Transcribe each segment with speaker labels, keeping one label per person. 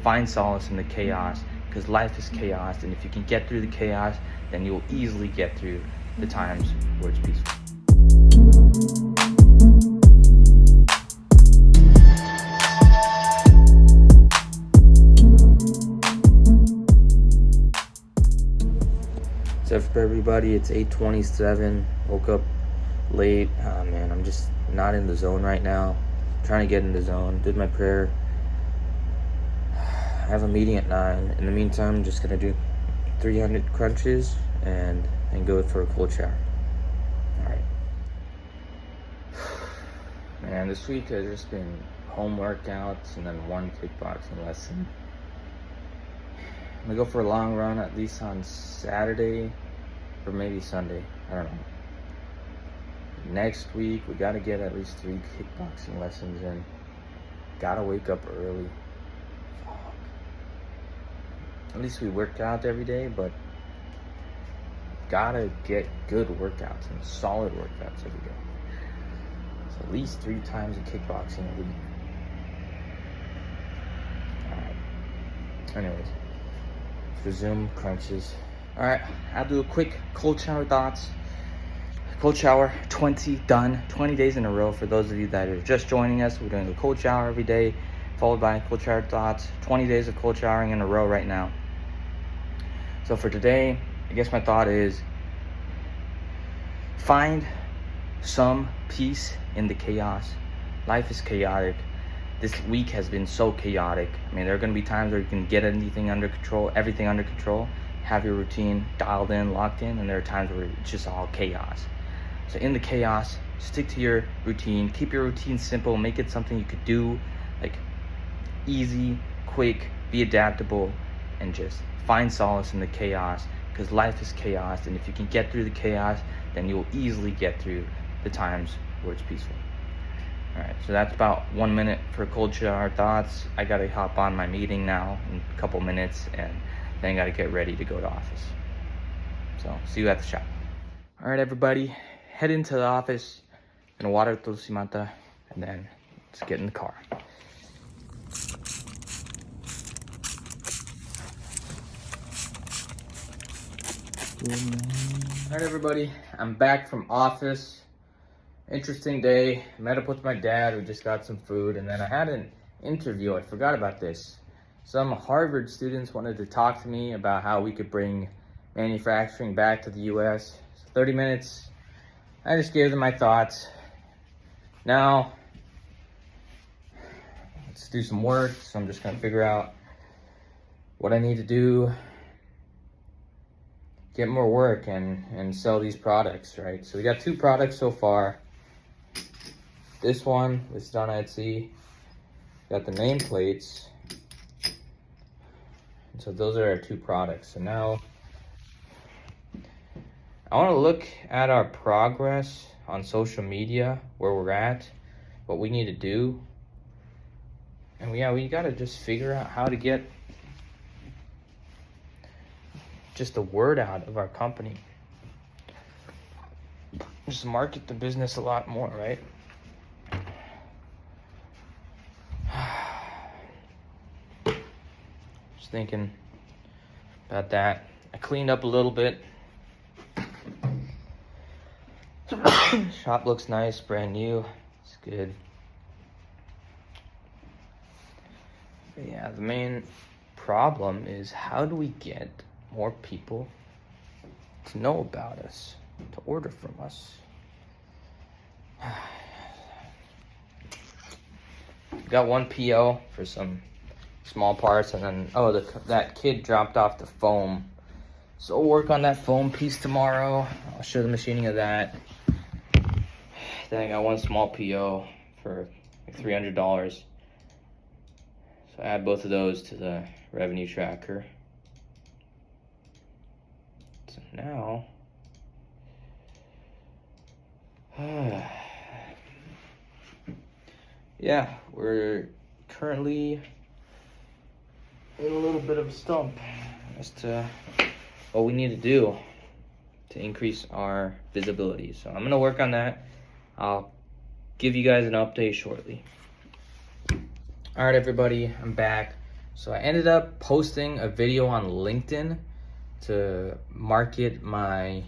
Speaker 1: find solace in the chaos, because life is chaos, and if you can get through the chaos, then you will easily get through the times where it's peaceful. What's up, everybody? It's 8:27. Woke up late. Oh man, I'm just not in the zone right now. I'm trying to get in the zone. Did my prayer. I have a meeting at 9. In the meantime, I'm just gonna do 300 crunches and go for a cold shower. All right. Man, this week has just been home workouts and then one kickboxing lesson. I'm gonna go for a long run at least on Saturday or maybe Sunday. I don't know. Next week we gotta get at least 3 kickboxing lessons in. Gotta wake up early. Fuck. At least we work out every day, but gotta get good workouts and solid workouts every day. So at least 3 times in kickboxing a week. Alright. Anyways. Resume crunches. All right, I'll do a quick cold shower thoughts. Cold shower, 20 done, 20 days in a row. For those of you that are just joining us, we're doing a cold shower every day, followed by cold shower thoughts. 20 days of cold showering in a row right now. So for today, I guess my thought is find some peace in the chaos. Life is chaotic. This week has been so chaotic. I mean, there are going to be times where you can get everything under control, have your routine dialed in, locked in, and there are times where it's just all chaos. So in the chaos, stick to your routine. Keep your routine simple. Make it something you could do, like easy, quick, be adaptable, and just find solace in the chaos, because life is chaos, and if you can get through the chaos, then you will easily get through the times where it's peaceful. All right, so that's about 1 minute for cold shower thoughts. I gotta hop on my meeting now in a couple minutes, and then I gotta get ready to go to office. So see you at the shop. All right, everybody, head into the office. Gonna water Tulsi Mata, and then let's get in the car. All right, everybody, I'm back from office. Interesting day. Met up with my dad. We just got some food, and then I had an interview. I forgot about this. Some Harvard students wanted to talk to me about how we could bring manufacturing back to the US. So 30 minutes. I just gave them my thoughts. Now, let's do some work. So I'm just gonna figure out what I need to do, get more work and sell these products, right? So we got 2 products so far. This one listed on Etsy. Got the nameplates. And so those are our 2 products. So now I want to look at our progress on social media, where we're at, what we need to do. And we got to just figure out how to get just the word out of our company. Just market the business a lot more, right? Just thinking about that. I cleaned up a little bit. Shop looks nice, brand new. It's good. But yeah, the main problem is, how do we get more people to know about us, to order from us? Got 1 PO for some small parts, and then that kid dropped off the foam, so we'll work on that foam piece tomorrow. I'll show the machining of that. Then I got 1 small PO for like $300, so add both of those to the revenue tracker. So now yeah, we're currently in a little bit of a stump as to what we need to do to increase our visibility. So I'm gonna work on that. I'll give you guys an update shortly. All right, everybody, I'm back. So I ended up posting a video on LinkedIn to market my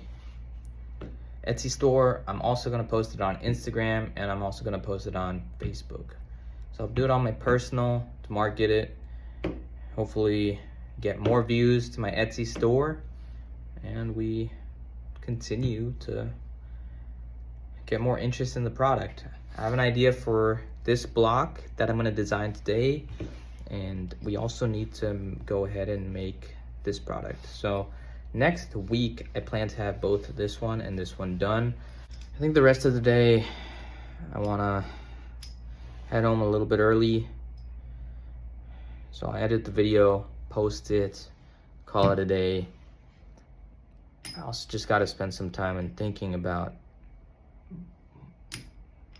Speaker 1: Etsy store. I'm also gonna post it on Instagram, and I'm also gonna post it on Facebook. So I'll do it on my personal to market it. Hopefully get more views to my Etsy store, and we continue to get more interest in the product. I have an idea for this block that I'm gonna design today, and we also need to go ahead and make this product. So next week, I plan to have both this one and this one done. I think the rest of the day, I wanna head home a little bit early. So I edit the video, post it, call it a day. I also just gotta spend some time and thinking about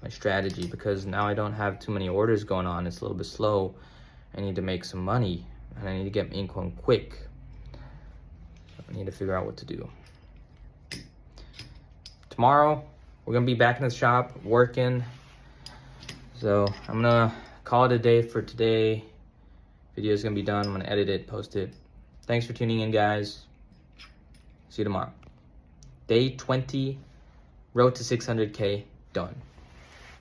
Speaker 1: my strategy, because now I don't have too many orders going on. It's a little bit slow. I need to make some money, and I need to get income quick. So I need to figure out what to do. Tomorrow, we're gonna be back in the shop working. So I'm gonna call it a day for today. Video is gonna be done. I'm gonna edit it, post it. Thanks for tuning in, guys. See you tomorrow. Day 20, road to 600K done.